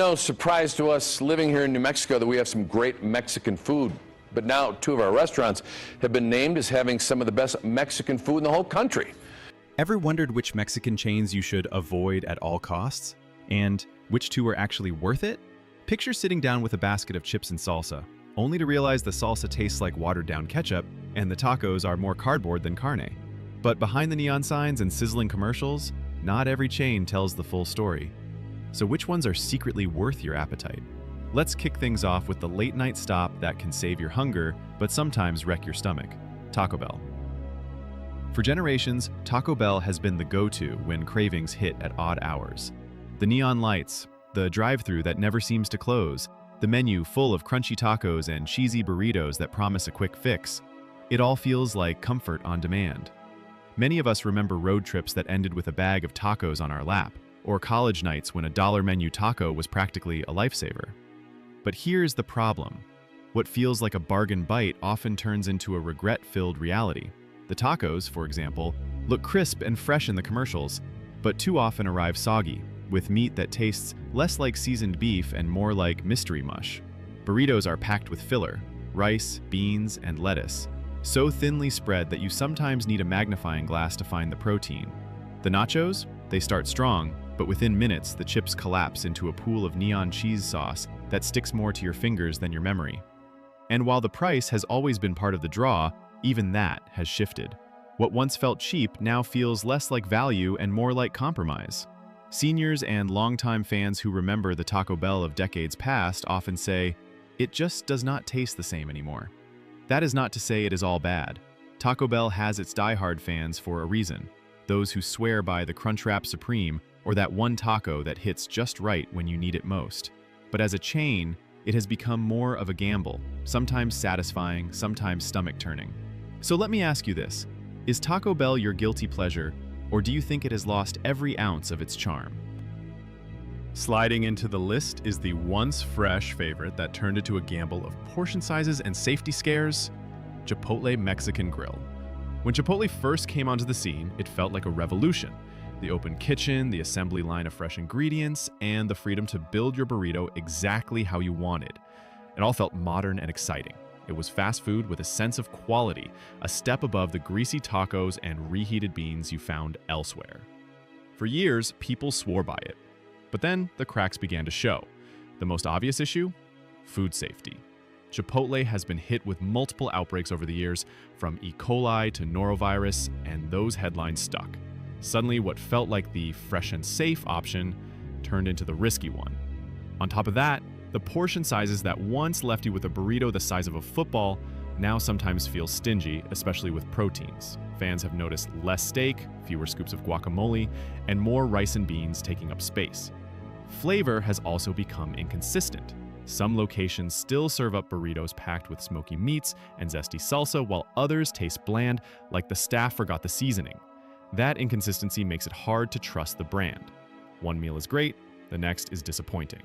No surprise to us living here in New Mexico that we have some great Mexican food. But now 2 of our restaurants have been named as having some of the best Mexican food in the whole country. Ever wondered which Mexican chains you should avoid at all costs? And which 2 are actually worth it? Picture sitting down with a basket of chips and salsa, only to realize the salsa tastes like watered-down ketchup and the tacos are more cardboard than carne. But behind the neon signs and sizzling commercials, not every chain tells the full story. So which ones are secretly worth your appetite? Let's kick things off with the late-night stop that can save your hunger, but sometimes wreck your stomach: Taco Bell. For generations, Taco Bell has been the go-to when cravings hit at odd hours. The neon lights, the drive-thru that never seems to close, the menu full of crunchy tacos and cheesy burritos that promise a quick fix. It all feels like comfort on demand. Many of us remember road trips that ended with a bag of tacos on our lap, or college nights when a $1 menu taco was practically a lifesaver. But here's the problem. What feels like a bargain bite often turns into a regret-filled reality. The tacos, for example, look crisp and fresh in the commercials, but too often arrive soggy, with meat that tastes less like seasoned beef and more like mystery mush. Burritos are packed with filler, rice, beans, and lettuce, so thinly spread that you sometimes need a magnifying glass to find the protein. The nachos? They start strong, but within minutes the chips collapse into a pool of neon cheese sauce that sticks more to your fingers than your memory. And while the price has always been part of the draw, even that has shifted. What once felt cheap now feels less like value and more like compromise. Seniors and longtime fans who remember the Taco Bell of decades past often say, "It just does not taste the same anymore." That is not to say it is all bad. Taco Bell has its diehard fans for a reason, those who swear by the Crunchwrap Supreme or that one taco that hits just right when you need it most. But as a chain, it has become more of a gamble, sometimes satisfying, sometimes stomach-turning. So let me ask you this: is Taco Bell your guilty pleasure, or do you think it has lost every ounce of its charm? Sliding into the list is the once fresh favorite that turned into a gamble of portion sizes and safety scares: Chipotle Mexican Grill. When Chipotle first came onto the scene, it felt like a revolution. The open kitchen, the assembly line of fresh ingredients, and the freedom to build your burrito exactly how you wanted. It all felt modern and exciting. It was fast food with a sense of quality, a step above the greasy tacos and reheated beans you found elsewhere. For years, people swore by it. But then the cracks began to show. The most obvious issue? Food safety. Chipotle has been hit with multiple outbreaks over the years, from E. coli to norovirus, and those headlines stuck. Suddenly, what felt like the fresh and safe option turned into the risky one. On top of that, the portion sizes that once left you with a burrito the size of a football now sometimes feel stingy, especially with proteins. Fans have noticed less steak, fewer scoops of guacamole, and more rice and beans taking up space. Flavor has also become inconsistent. Some locations still serve up burritos packed with smoky meats and zesty salsa, while others taste bland, like the staff forgot the seasoning. That inconsistency makes it hard to trust the brand. One meal is great, the next is disappointing.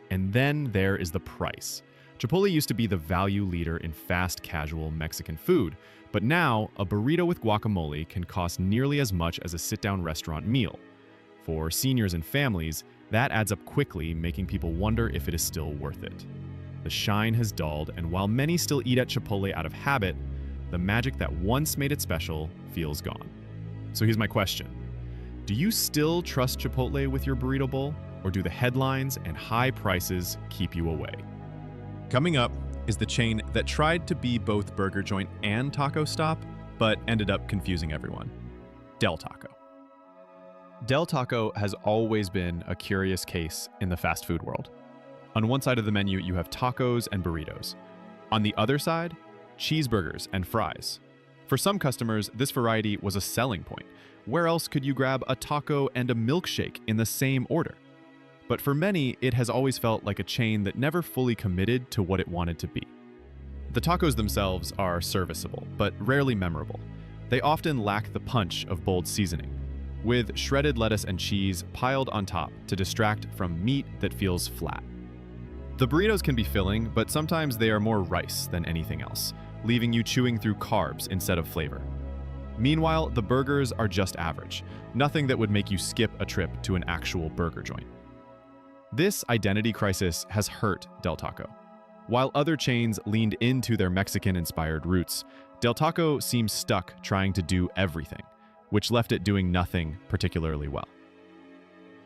And then there is the price. Chipotle used to be the value leader in fast casual Mexican food, but now a burrito with guacamole can cost nearly as much as a sit-down restaurant meal. For seniors and families, that adds up quickly, making people wonder if it is still worth it. The shine has dulled, and while many still eat at Chipotle out of habit, the magic that once made it special feels gone. So here's my question. Do you still trust Chipotle with your burrito bowl, or do the headlines and high prices keep you away? Coming up is the chain that tried to be both burger joint and taco stop, but ended up confusing everyone: Del Taco. Del Taco has always been a curious case in the fast food world. On one side of the menu, you have tacos and burritos. On the other side, cheeseburgers and fries. For some customers, this variety was a selling point. Where else could you grab a taco and a milkshake in the same order? But for many, it has always felt like a chain that never fully committed to what it wanted to be. The tacos themselves are serviceable, but rarely memorable. They often lack the punch of bold seasoning, with shredded lettuce and cheese piled on top to distract from meat that feels flat. The burritos can be filling, but sometimes they are more rice than anything else, leaving you chewing through carbs instead of flavor. Meanwhile, the burgers are just average, nothing that would make you skip a trip to an actual burger joint. This identity crisis has hurt Del Taco. While other chains leaned into their Mexican-inspired roots, Del Taco seems stuck trying to do everything, which left it doing nothing particularly well.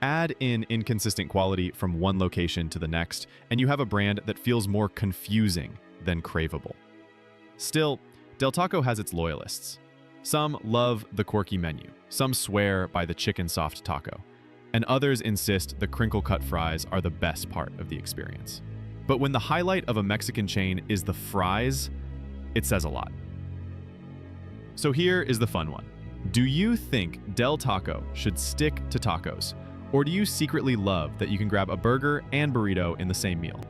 Add in inconsistent quality from one location to the next, and you have a brand that feels more confusing than craveable. Still, Del Taco has its loyalists. Some love the quirky menu, some swear by the chicken soft taco, and others insist the crinkle-cut fries are the best part of the experience. But when the highlight of a Mexican chain is the fries, it says a lot. So here is the fun one. Do you think Del Taco should stick to tacos, or do you secretly love that you can grab a burger and burrito in the same meal?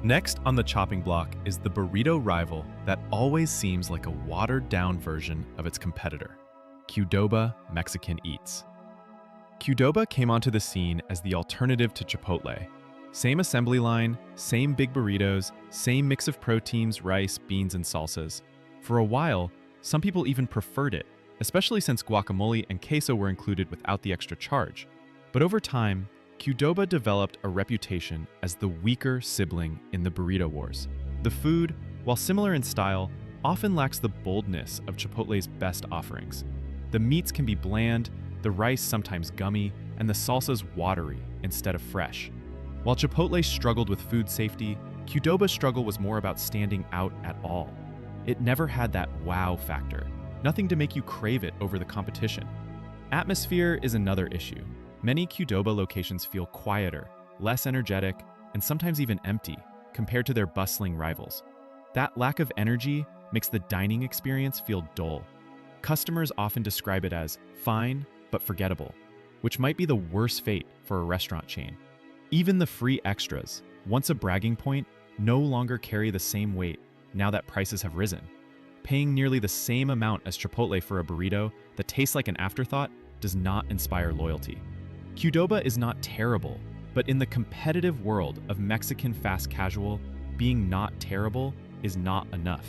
Next on the chopping block is the burrito rival that always seems like a watered-down version of its competitor, Qdoba Mexican Eats. Qdoba came onto the scene as the alternative to Chipotle. Same assembly line, same big burritos, same mix of proteins, rice, beans, and salsas. For a while, some people even preferred it, especially since guacamole and queso were included without the extra charge. But over time, Qdoba developed a reputation as the weaker sibling in the burrito wars. The food, while similar in style, often lacks the boldness of Chipotle's best offerings. The meats can be bland, the rice sometimes gummy, and the salsas watery instead of fresh. While Chipotle struggled with food safety, Qdoba's struggle was more about standing out at all. It never had that wow factor, nothing to make you crave it over the competition. Atmosphere is another issue. Many Qdoba locations feel quieter, less energetic, and sometimes even empty compared to their bustling rivals. That lack of energy makes the dining experience feel dull. Customers often describe it as fine but forgettable, which might be the worst fate for a restaurant chain. Even the free extras, once a bragging point, no longer carry the same weight now that prices have risen. Paying nearly the same amount as Chipotle for a burrito that tastes like an afterthought does not inspire loyalty. Qdoba is not terrible, but in the competitive world of Mexican fast casual, being not terrible is not enough.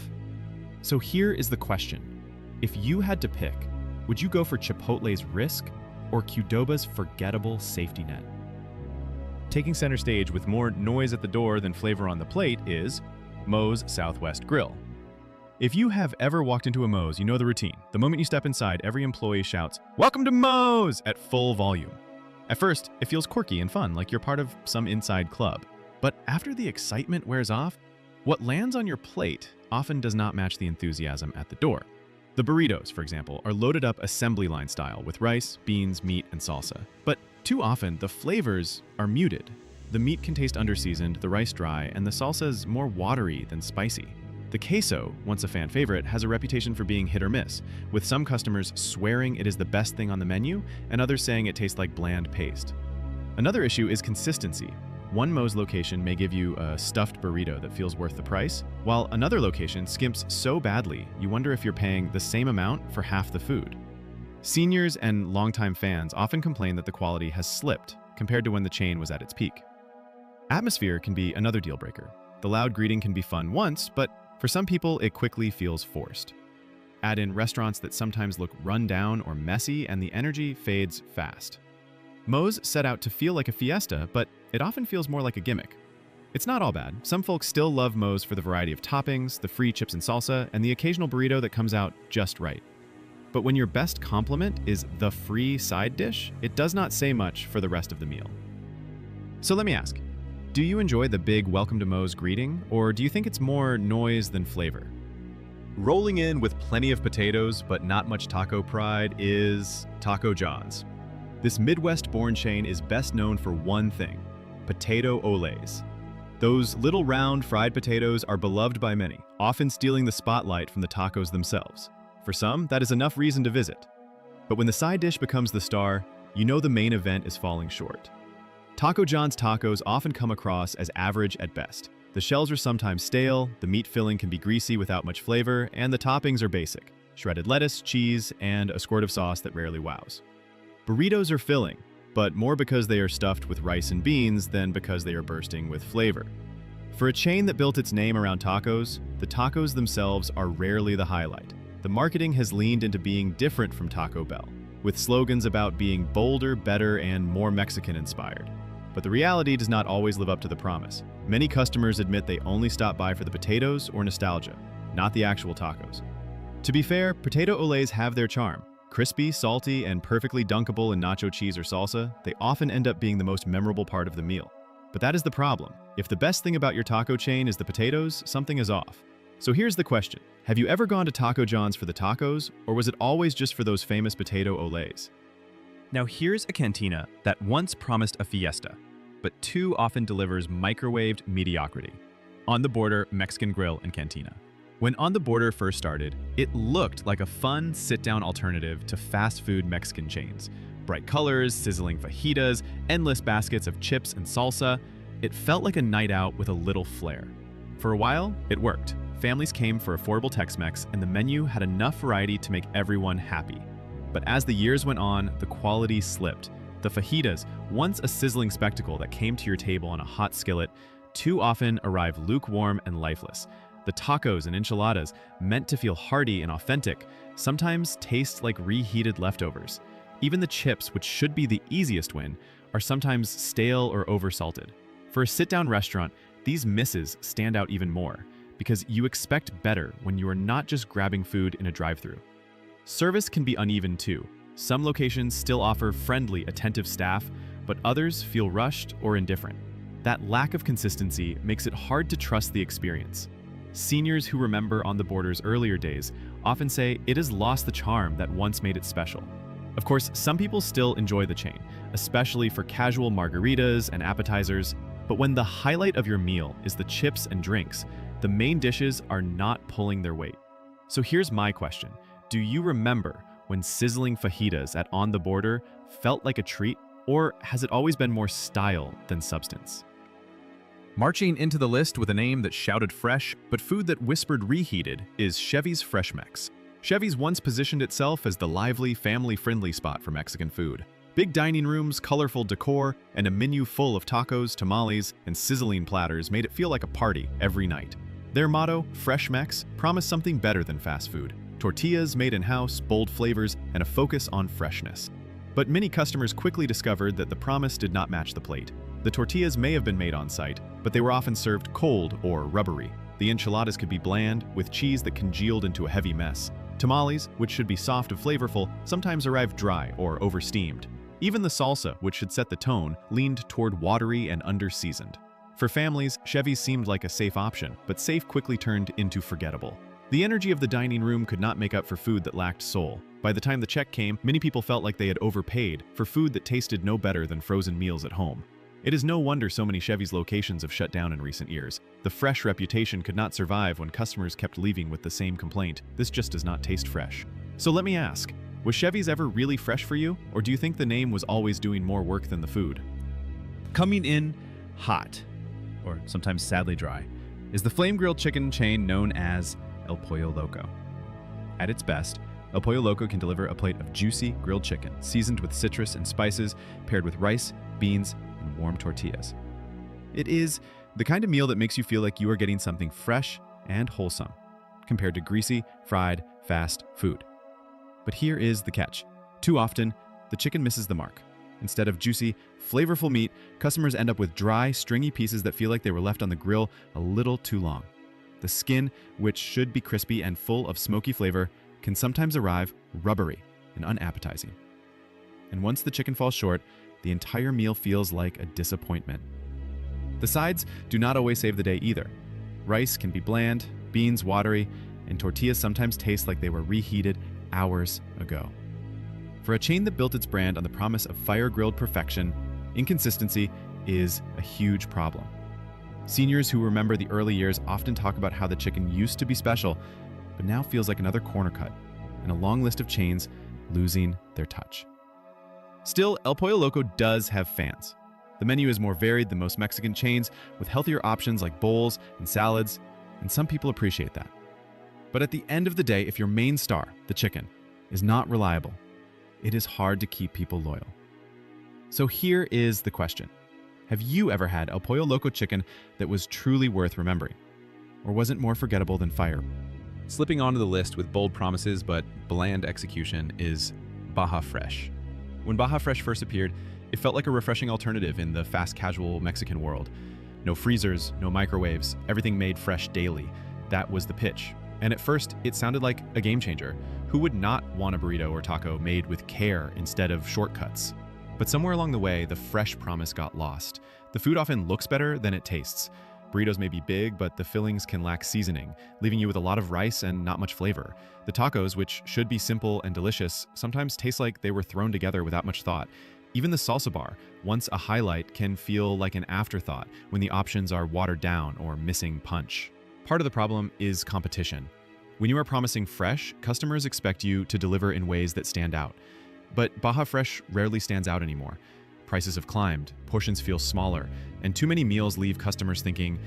So here is the question. If you had to pick, would you go for Chipotle's risk or Qdoba's forgettable safety net? Taking center stage with more noise at the door than flavor on the plate is Moe's Southwest Grill. If you have ever walked into a Moe's, you know the routine. The moment you step inside, every employee shouts, "Welcome to Moe's!" at full volume. At first, it feels quirky and fun, like you're part of some inside club. But after the excitement wears off, what lands on your plate often does not match the enthusiasm at the door. The burritos, for example, are loaded up assembly line style with rice, beans, meat, and salsa. But too often, the flavors are muted. The meat can taste underseasoned, the rice dry, and the salsa is more watery than spicy. The queso, once a fan favorite, has a reputation for being hit or miss, with some customers swearing it is the best thing on the menu and others saying it tastes like bland paste. Another issue is consistency. One Moe's location may give you a stuffed burrito that feels worth the price, while another location skimps so badly you wonder if you're paying the same amount for half the food. Seniors and longtime fans often complain that the quality has slipped compared to when the chain was at its peak. Atmosphere can be another deal breaker. The loud greeting can be fun once, but for some people, it quickly feels forced. Add in restaurants that sometimes look run down or messy, and the energy fades fast. Moe's set out to feel like a fiesta, but it often feels more like a gimmick. It's not all bad. Some folks still love Moe's for the variety of toppings, the free chips and salsa, and the occasional burrito that comes out just right. But when your best compliment is the free side dish, it does not say much for the rest of the meal. So let me ask, do you enjoy the big welcome to Moe's greeting, or do you think it's more noise than flavor? Rolling in with plenty of potatoes but not much taco pride is Taco John's. This Midwest-born chain is best known for one thing: potato oles. Those little round fried potatoes are beloved by many, often stealing the spotlight from the tacos themselves. For some, that is enough reason to visit. But when the side dish becomes the star, you know the main event is falling short. Taco John's tacos often come across as average at best. The shells are sometimes stale, the meat filling can be greasy without much flavor, and the toppings are basic: shredded lettuce, cheese, and a squirt of sauce that rarely wows. Burritos are filling, but more because they are stuffed with rice and beans than because they are bursting with flavor. For a chain that built its name around tacos, the tacos themselves are rarely the highlight. The marketing has leaned into being different from Taco Bell, with slogans about being bolder, better, and more Mexican-inspired. But the reality does not always live up to the promise. Many customers admit they only stop by for the potatoes or nostalgia, not the actual tacos. To be fair, potato olays have their charm. Crispy, salty, and perfectly dunkable in nacho cheese or salsa, they often end up being the most memorable part of the meal. But that is the problem. If the best thing about your taco chain is the potatoes, something is off. So here's the question. Have you ever gone to Taco John's for the tacos, or was it always just for those famous potato olays? Now here's a cantina that once promised a fiesta, but too often delivers microwaved mediocrity. On the Border Mexican Grill and Cantina. When On the Border first started, it looked like a fun sit-down alternative to fast food Mexican chains. Bright colors, sizzling fajitas, endless baskets of chips and salsa. It felt like a night out with a little flair. For a while, it worked. Families came for affordable Tex-Mex, and the menu had enough variety to make everyone happy. But as the years went on, the quality slipped. The fajitas, once a sizzling spectacle that came to your table on a hot skillet, too often arrive lukewarm and lifeless. The tacos and enchiladas, meant to feel hearty and authentic, sometimes taste like reheated leftovers. Even the chips, which should be the easiest win, are sometimes stale or oversalted. For a sit-down restaurant, these misses stand out even more, because you expect better when you are not just grabbing food in a drive-thru. Service can be uneven too. Some locations still offer friendly, attentive staff, but others feel rushed or indifferent. That lack of consistency makes it hard to trust the experience. Seniors who remember On the Border's earlier days often say it has lost the charm that once made it special. Of course, some people still enjoy the chain, especially for casual margaritas and appetizers, but when the highlight of your meal is the chips and drinks, the main dishes are not pulling their weight. So here's my question. Do you remember when sizzling fajitas at On the Border felt like a treat, or has it always been more style than substance? Marching into the list with a name that shouted fresh, but food that whispered reheated, is Chevy's Fresh Mex. Chevy's once positioned itself as the lively, family-friendly spot for Mexican food. Big dining rooms, colorful decor, and a menu full of tacos, tamales, and sizzling platters made it feel like a party every night. Their motto, Fresh Mex, promised something better than fast food. Tortillas made in-house, bold flavors, and a focus on freshness. But many customers quickly discovered that the promise did not match the plate. The tortillas may have been made on site, but they were often served cold or rubbery. The enchiladas could be bland, with cheese that congealed into a heavy mess. Tamales, which should be soft and flavorful, sometimes arrived dry or oversteamed. Even the salsa, which should set the tone, leaned toward watery and under-seasoned. For families, Chevy's seemed like a safe option, but safe quickly turned into forgettable. The energy of the dining room could not make up for food that lacked soul. By the time the check came, many people felt like they had overpaid for food that tasted no better than frozen meals at home. It is no wonder so many Chevy's locations have shut down in recent years. The fresh reputation could not survive when customers kept leaving with the same complaint. This just does not taste fresh. So let me ask, was Chevy's ever really fresh for you, or do you think the name was always doing more work than the food? Coming in hot, or sometimes sadly dry, is the flame grilled chicken chain known as El Pollo Loco. At its best, El Pollo Loco can deliver a plate of juicy grilled chicken, seasoned with citrus and spices, paired with rice, beans, and warm tortillas. It is the kind of meal that makes you feel like you are getting something fresh and wholesome, compared to greasy, fried, fast food. But here is the catch. Too often, the chicken misses the mark. Instead of juicy, flavorful meat, customers end up with dry, stringy pieces that feel like they were left on the grill a little too long. The skin, which should be crispy and full of smoky flavor, can sometimes arrive rubbery and unappetizing. And once the chicken falls short, the entire meal feels like a disappointment. The sides do not always save the day either. Rice can be bland, beans watery, and tortillas sometimes taste like they were reheated hours ago. For a chain that built its brand on the promise of fire-grilled perfection, inconsistency is a huge problem. Seniors who remember the early years often talk about how the chicken used to be special, but now feels like another corner cut, and a long list of chains losing their touch. Still, El Pollo Loco does have fans. The menu is more varied than most Mexican chains, with healthier options like bowls and salads, and some people appreciate that. But at the end of the day, if your main star, the chicken, is not reliable, it is hard to keep people loyal. So here is the question. Have you ever had El Pollo Loco chicken that was truly worth remembering? Or was it more forgettable than fire? Slipping onto the list with bold promises but bland execution is Baja Fresh. When Baja Fresh first appeared, It felt like a refreshing alternative in the fast casual Mexican world. No freezers, no microwaves, everything made fresh daily. That was the pitch. And at first, it sounded like a game changer. Who would not want a burrito or taco made with care instead of shortcuts? But somewhere along the way, the fresh promise got lost. The food often looks better than it tastes. Burritos may be big, but the fillings can lack seasoning, leaving you with a lot of rice and not much flavor. The tacos, which should be simple and delicious, sometimes taste like they were thrown together without much thought. Even the salsa bar, once a highlight, can feel like an afterthought when the options are watered down or missing punch. Part of the problem is competition. When you are promising fresh, customers expect you to deliver in ways that stand out. But Baja Fresh rarely stands out anymore. Prices have climbed, portions feel smaller, and too many meals leave customers thinking,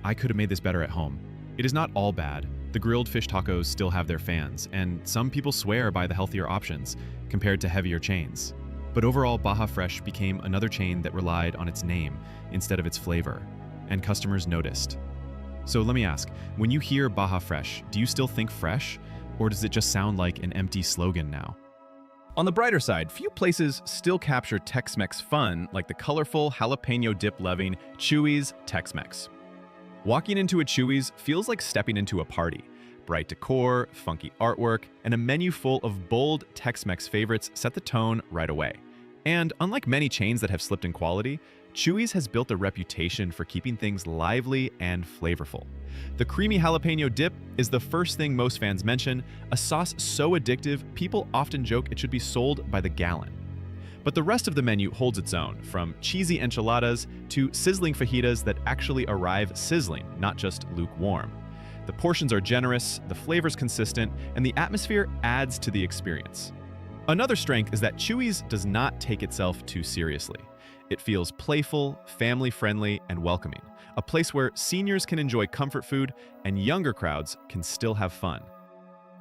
I could have made this better at home. It is not all bad. The grilled fish tacos still have their fans, and some people swear by the healthier options compared to heavier chains. But overall, Baja Fresh became another chain that relied on its name instead of its flavor, and customers noticed. So let me ask, when you hear Baja Fresh, do you still think fresh, or does it just sound like an empty slogan now? On the brighter side, few places still capture Tex-Mex fun like the colorful, jalapeno dip-loving Chuy's Tex-Mex. Walking into a Chuy's feels like stepping into a party. Bright decor, funky artwork, and a menu full of bold Tex-Mex favorites set the tone right away. And unlike many chains that have slipped in quality, Chuy's has built a reputation for keeping things lively and flavorful. The creamy jalapeno dip is the first thing most fans mention, a sauce so addictive, people often joke it should be sold by the gallon. But the rest of the menu holds its own, from cheesy enchiladas to sizzling fajitas that actually arrive sizzling, not just lukewarm. The portions are generous, the flavor's consistent, and the atmosphere adds to the experience. Another strength is that Chuy's does not take itself too seriously. It feels playful, family-friendly, and welcoming, a place where seniors can enjoy comfort food and younger crowds can still have fun.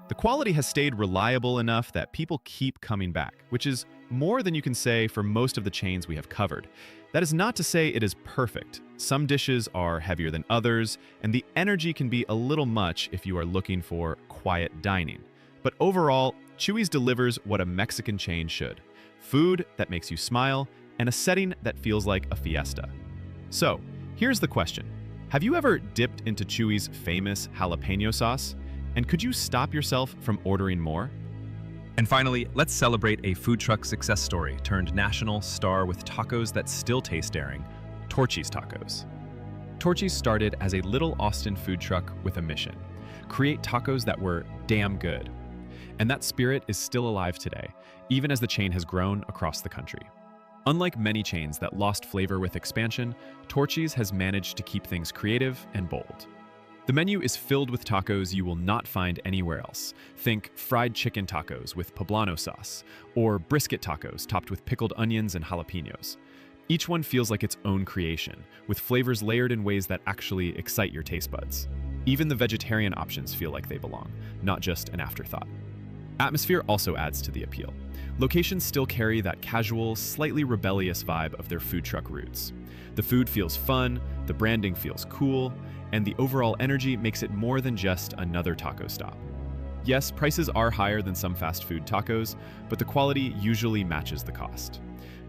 The quality has stayed reliable enough that people keep coming back, which is more than you can say for most of the chains we have covered. That is not to say it is perfect. Some dishes are heavier than others, and the energy can be a little much if you are looking for quiet dining. But overall, Chuy's delivers what a Mexican chain should: food that makes you smile, and a setting that feels like a fiesta. So, here's the question. Have you ever dipped into Chuy's famous jalapeno sauce? And could you stop yourself from ordering more? And finally, let's celebrate a food truck success story turned national star with tacos that still taste daring: Torchy's Tacos. Torchy's started as a little Austin food truck with a mission: create tacos that were damn good. And that spirit is still alive today, even as the chain has grown across the country. Unlike many chains that lost flavor with expansion, Torchy's has managed to keep things creative and bold. The menu is filled with tacos you will not find anywhere else. Think fried chicken tacos with poblano sauce, or brisket tacos topped with pickled onions and jalapenos. Each one feels like its own creation, with flavors layered in ways that actually excite your taste buds. Even the vegetarian options feel like they belong, not just an afterthought. Atmosphere also adds to the appeal. Locations still carry that casual, slightly rebellious vibe of their food truck roots. The food feels fun, the branding feels cool, and the overall energy makes it more than just another taco stop. Yes, prices are higher than some fast food tacos, but the quality usually matches the cost.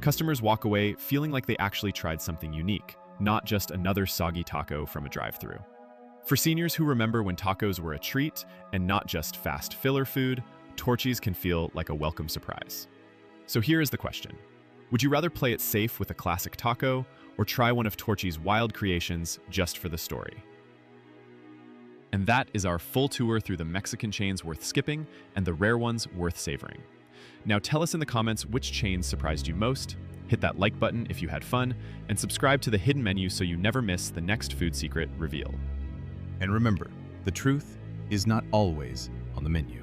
Customers walk away feeling like they actually tried something unique, not just another soggy taco from a drive-thru. For seniors who remember when tacos were a treat and not just fast filler food, Torchy's can feel like a welcome surprise. So here is the question. Would you rather play it safe with a classic taco, or try one of Torchy's wild creations just for the story? And that is our full tour through the Mexican chains worth skipping and the rare ones worth savoring. Now tell us in the comments which chains surprised you most, hit that like button if you had fun, and subscribe to the hidden menu so you never miss the next food secret reveal. And remember, the truth is not always on the menu.